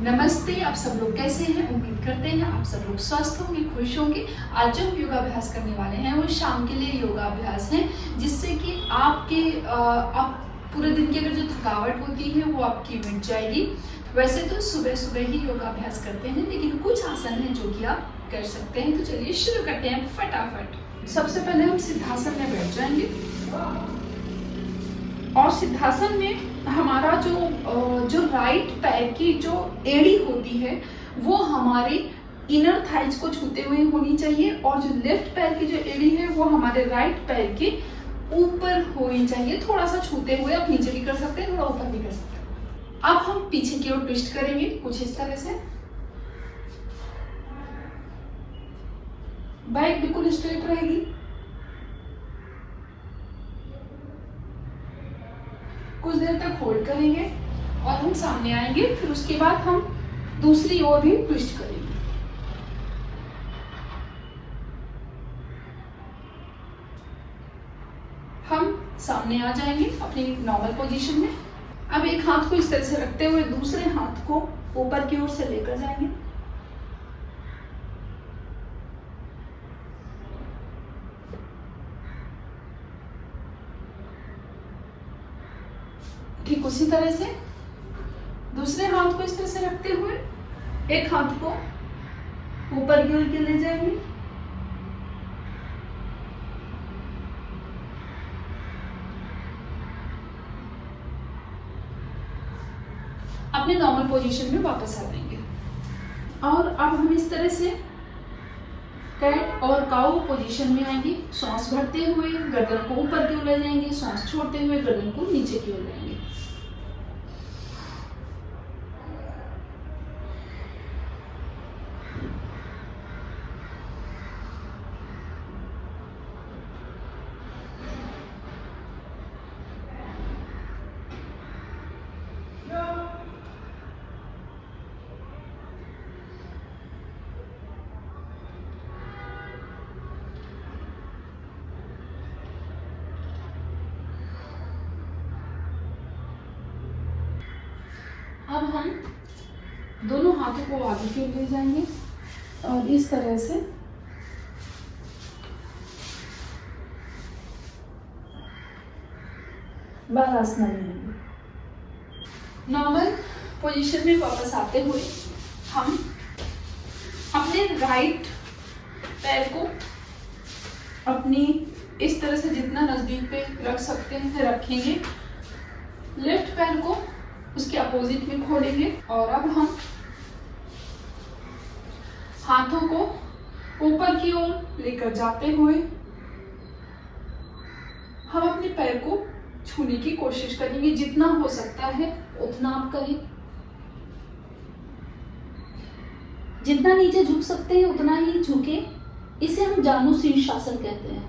नमस्ते, आप सब लोग कैसे हैं? उम्मीद करते हैं आप सब लोग स्वस्थ होंगे, खुश होंगे। आज जो हम योगाभ्यास करने वाले हैं वो शाम के लिए योगाभ्यास है, जिससे कि आप पूरे दिन की अगर जो थकावट होती है वो आपकी मिट जाएगी। वैसे तो सुबह सुबह ही योगाभ्यास करते हैं, लेकिन कुछ आसन हैं जो कि आप कर सकते हैं। तो चलिए शुरू करते हैं फटाफट। सबसे पहले हम सिद्धासन में बैठ जाएंगे और सिद्धासन में हमारा जो राइट पैर की जो एड़ी होती है वो हमारे इनर थाइज को छूते हुए होनी चाहिए, और जो लेफ्ट पैर की जो एड़ी है वो हमारे राइट पैर के ऊपर होनी चाहिए, थोड़ा सा छूते हुए। आप नीचे भी कर सकते हैं, थोड़ा ऊपर भी कर सकते हैं। अब हम पीछे की ओर ट्विस्ट करेंगे कुछ इस तरह से। बैक बिल्कुल स्ट्रेट रहेगी। कुछ देर तक होल्ड करेंगे और हम सामने आएंगे। फिर उसके बाद हम दूसरी ओर भी ट्विस्ट करेंगे। हम सामने आ जाएंगे अपनी नॉर्मल पोजीशन में। अब एक हाथ को इस तरह से रखते हुए दूसरे हाथ को ऊपर की ओर से लेकर जाएंगे। ठीक उसी तरह से दूसरे हाथ को इस तरह से रखते हुए एक हाथ को ऊपर की ओर के ले जाएंगे। अपने नॉर्मल पोजीशन में वापस आ जाएंगे। और अब हम इस तरह से कैट और काऊ पोजीशन में आएंगे। सांस भरते हुए गर्दन को ऊपर की ओर ले जाएंगे, सांस छोड़ते हुए गर्दन को नीचे की ओर लाएंगे। अब हम दोनों हाथों को आगे की ओर ले जाएंगे और इस तरह से बालासना लेंगे। नॉर्मल पोजीशन में वापस आते हुए हम अपने राइट पैर को अपनी इस तरह से जितना नजदीक पे रख सकते हैं रखेंगे। लेफ्ट पैर को उसके अपोजिट में खोलेंगे और अब हम हाथों को ऊपर की ओर लेकर जाते हुए हम अपने पैर को छूने की कोशिश करेंगे। जितना हो सकता है उतना आप करें। जितना नीचे झुक सकते हैं उतना ही झुके। इसे हम जानु शीर्षासन कहते हैं।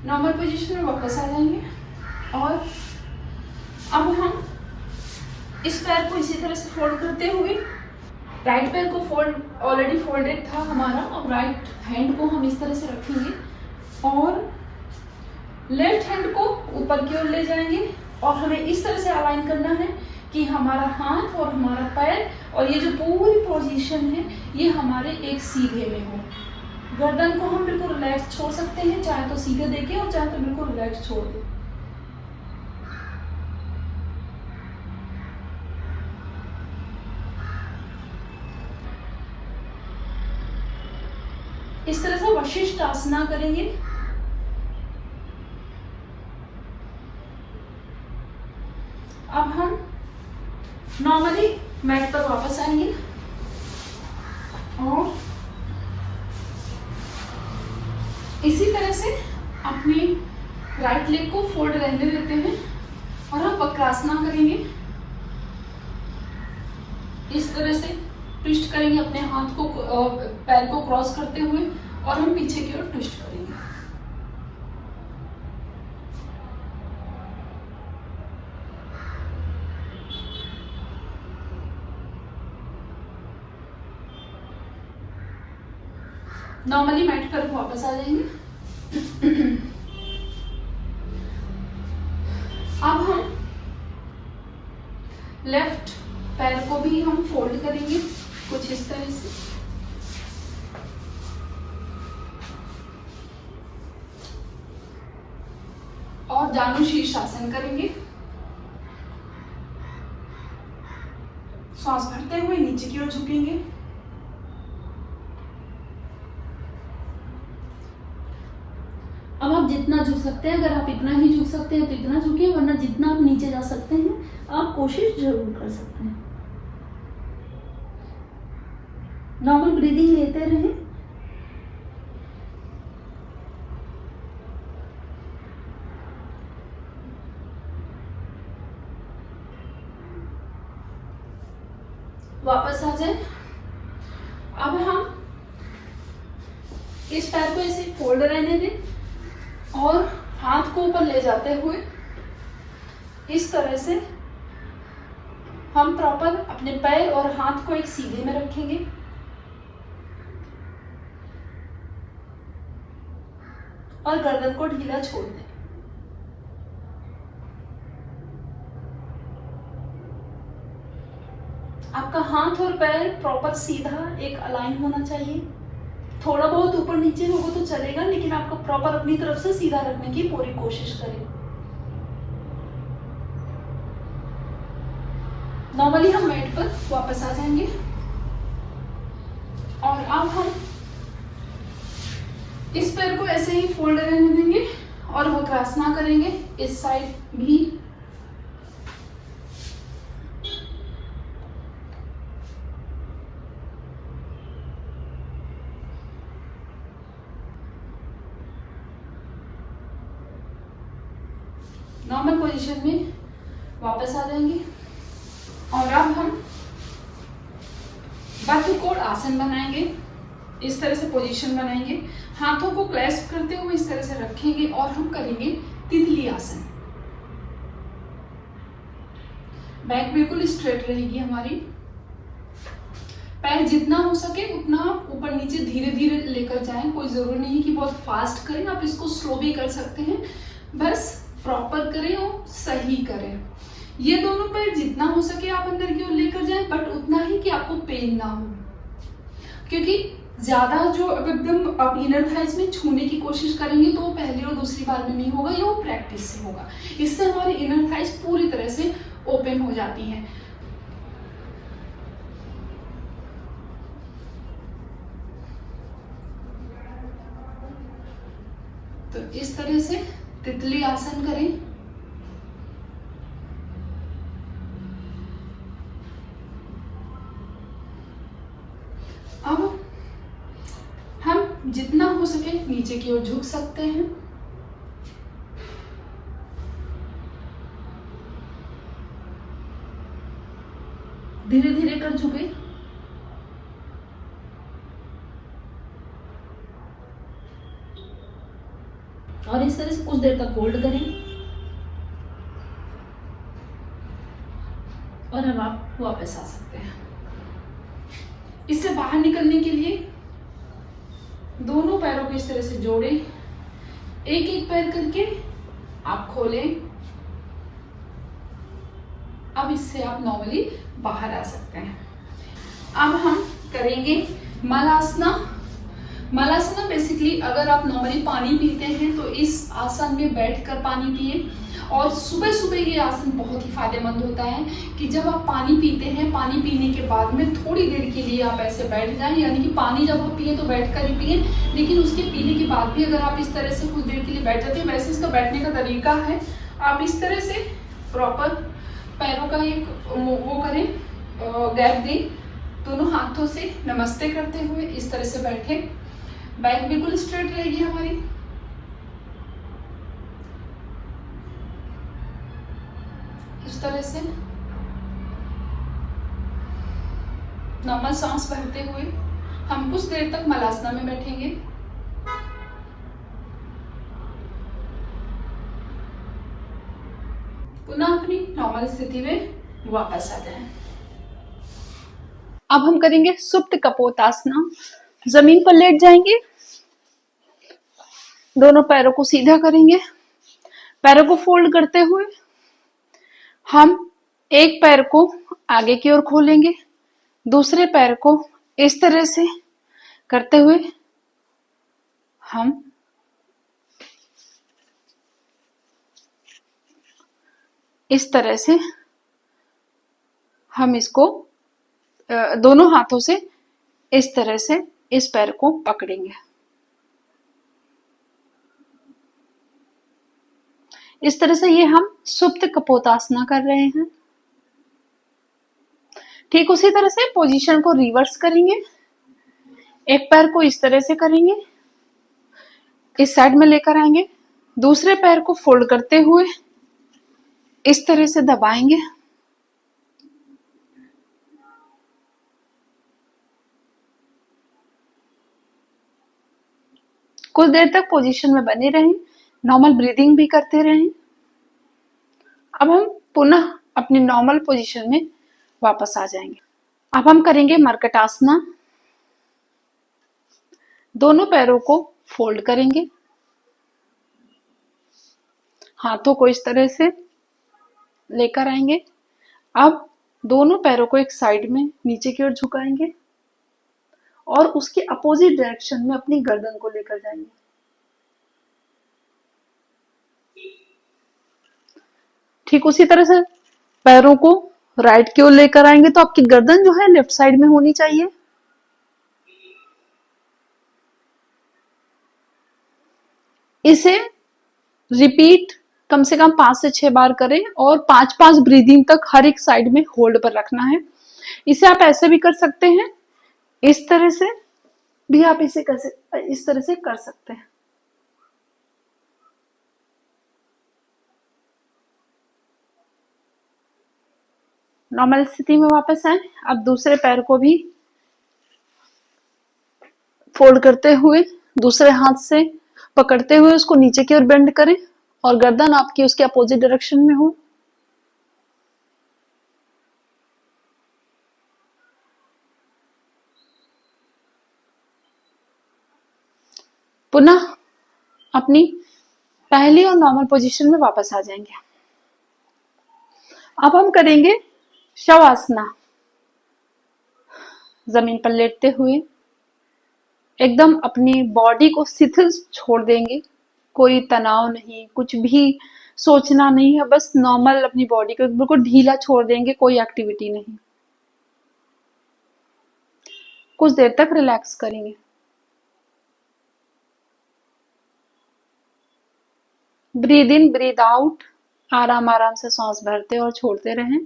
नॉर्मल पोजीशन में वापस आ जाएंगे और अब हम इस पैर को इसी तरह से फोल्ड करते हुए राइट पैर को ऑलरेडी फोल्डेड था हमारा। अब राइट हैंड को हम इस तरह से रखेंगे और लेफ्ट हैंड को ऊपर की ओर ले जाएंगे और हमें इस तरह से अलाइन करना है कि हमारा हाथ और हमारा पैर और ये जो पूरी पोजीशन है ये हमारे एक सीधे में हो। गर्दन को हम बिल्कुल रिलैक्स छोड़ सकते हैं, चाहे तो सीधे देके और चाहे तो बिल्कुल रिलैक्स छोड़ दें। इस तरह से वशिष्ठ आसना करेंगे। अब हम नॉर्मली मैट पर वापस आएंगे और इसी तरह से अपनी राइट लेग को फोल्ड रहने देते हैं और हम वक्रासना करेंगे। इस तरह से ट्विस्ट करेंगे अपने हाथ को पैर को क्रॉस करते हुए और हम पीछे की ओर ट्विस्ट करेंगे। नॉर्मली मैट पर वापस आ जाएंगे। अब हम लेफ्ट पैर को भी हम फोल्ड करेंगे कुछ इस तरह से। और जानु शीर्षासन करेंगे। सांस भरते हुए नीचे की ओर झुकेंगे। अब आप जितना झुक सकते हैं, अगर आप इतना ही झुक सकते हैं तो इतना झुकिए, वरना जितना आप नीचे जा सकते हैं आप कोशिश जरूर कर सकते हैं। नॉर्मल ब्रीदिंग लेते रहें। वापस आ जाए। अब हम इस पैर को ऐसे फोल्ड रहने दें और हाथ को ऊपर ले जाते हुए इस तरह से हम प्रॉपर अपने पैर और हाथ को एक सीधे में रखेंगे। और गर्दन को ढीला छोड़ दें। आपका हाथ और पैर प्रॉपर सीधा एक अलाइन होना चाहिए। थोड़ा बहुत ऊपर नीचे होगा तो चलेगा, लेकिन आपको प्रॉपर अपनी तरफ से सीधा रखने की पूरी कोशिश करें। नॉर्मली हम मैट पर वापस आ जाएंगे और अब हम इस पैर को ऐसे ही फोल्ड रहने देंगे और वक्रासना करेंगे। इस साइड भी नॉर्मल पोजीशन में वापस आ जाएंगे और अब हम बाजूकोण आसन बनाएंगे। इस तरह से पोजीशन बनाएंगे, हाथों को क्लैस्प करते हुए इस तरह से रखेंगे और हम करेंगे तितली आसन। बैक बिल्कुल स्ट्रेट रहेगी हमारी। पैर जितना हो सके उतना ऊपर नीचे धीरे धीरे लेकर जाएं। कोई जरूरी नहीं कि बहुत फास्ट करें, आप इसको स्लो भी कर सकते हैं। बस प्रॉपर करें और सही करें। ये दोनों पैर जितना हो सके आप अंदर की ओर लेकर जाएं, बट उतना ही कि आपको पेन ना हो, क्योंकि ज्यादा जो अब एकदम आप इनर थाइस में छूने की कोशिश करेंगे तो वो पहली और दूसरी बार में नहीं होगा, ये वो प्रैक्टिस से होगा। इससे हमारी इनर थाइस पूरी तरह से ओपन हो जाती हैं। तो इस तरह से तितली आसन करें। अब हम जितना हो सके नीचे की ओर झुक सकते हैं। धीरे धीरे कर झुके। और इस तरह से कुछ देर तक होल्ड करें और अब आप वापस आ सकते हैं। इससे बाहर निकलने के लिए दोनों पैरों को इस तरह से जोड़ें, एक एक पैर करके आप खोलें। अब इससे आप नॉर्मली बाहर आ सकते हैं। अब हम करेंगे मलासना। मलासना बेसिकली अगर आप नॉर्मली पानी पीते हैं तो इस आसन में बैठकर पानी पिए। और सुबह सुबह ये आसन बहुत ही फायदेमंद होता है कि जब आप पानी पीते हैं, पानी पीने के बाद में थोड़ी देर के लिए आप ऐसे बैठ जाएं। यानी कि पानी जब आप पिए तो बैठकर ही पिए, लेकिन उसके पीने के बाद भी अगर आप इस तरह से कुछ देर के लिए बैठ जाते हैं, वैसे इसका बैठने का तरीका है, आप इस तरह से प्रॉपर पैरों का एक वो करें, गैप दें, दोनों हाथों से नमस्ते करते हुए इस तरह से बैठे। बैक बिल्कुल स्ट्रेट रहेगी हमारी। इस तरह से नॉर्मल सांस भरते हुए हम कुछ देर तक मलासना में बैठेंगे। पुनः अपनी नॉर्मल स्थिति में वापस आ जाएं। अब हम करेंगे सुप्त कपोतासना। जमीन पर लेट जाएंगे दोनों पैरों को सीधा करेंगे। पैरों को फोल्ड करते हुए हम एक पैर को आगे की ओर खोलेंगे, दूसरे पैर को इस तरह से करते हुए हम इस तरह से हम इसको दोनों हाथों से इस तरह से इस पैर को पकड़ेंगे। इस तरह से ये हम सुप्त कपोतासना कर रहे हैं। ठीक उसी तरह से पोजीशन को रिवर्स करेंगे। एक पैर को इस तरह से करेंगे, इस साइड में लेकर आएंगे, दूसरे पैर को फोल्ड करते हुए इस तरह से दबाएंगे। कुछ देर तक पोजीशन में बने रहें, नॉर्मल ब्रीदिंग भी करते रहें। अब हम पुनः अपनी नॉर्मल पोजीशन में वापस आ जाएंगे। अब हम करेंगे मर्कटासना। दोनों पैरों को फोल्ड करेंगे, हाथों को इस तरह से लेकर आएंगे। अब दोनों पैरों को एक साइड में नीचे की ओर झुकाएंगे और उसके अपोजिट डायरेक्शन में अपनी गर्दन को लेकर जाएंगे। ठीक उसी तरह से पैरों को राइट की ओर लेकर आएंगे तो आपकी गर्दन जो है लेफ्ट साइड में होनी चाहिए। इसे रिपीट कम से कम 5 से 6 बार करें और 5-5 ब्रीदिंग तक हर एक साइड में होल्ड पर रखना है। इसे आप ऐसे भी कर सकते हैं, इस तरह से भी आप इसे इस तरह से कर सकते हैं। नॉर्मल स्थिति में वापस आए। अब दूसरे पैर को भी फोल्ड करते हुए दूसरे हाथ से पकड़ते हुए उसको नीचे की ओर बेंड करें और गर्दन आपकी उसके अपोजिट डायरेक्शन में हो। पुनः अपनी पहली और नॉर्मल पोजीशन में वापस आ जाएंगे। अब हम करेंगे शवासना। जमीन पर लेटते हुए एकदम अपनी बॉडी को शिथिल छोड़ देंगे। कोई तनाव नहीं, कुछ भी सोचना नहीं है, बस नॉर्मल अपनी बॉडी को बिल्कुल ढीला छोड़ देंगे, कोई एक्टिविटी नहीं। कुछ देर तक रिलैक्स करेंगे। ब्रीद इन ब्रीद आउट, आराम आराम से सांस भरते और छोड़ते रहें।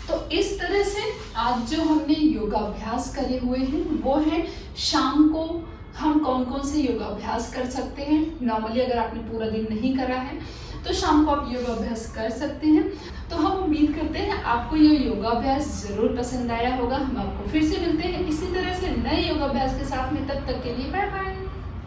तो इस तरह से आज जो हमने योगाभ्यास करे हुए हैं वो है शाम को हम कौन कौन से योगाभ्यास कर सकते हैं। नॉर्मली अगर आपने पूरा दिन नहीं करा है तो शाम को आप योगाभ्यास कर सकते हैं। तो हम उम्मीद करते हैं आपको ये योगाभ्यास जरूर पसंद आया होगा। हम आपको फिर से मिलते हैं इसी तरह से नए योगाभ्यास के साथ में, तब तक के लिए बाय बाय।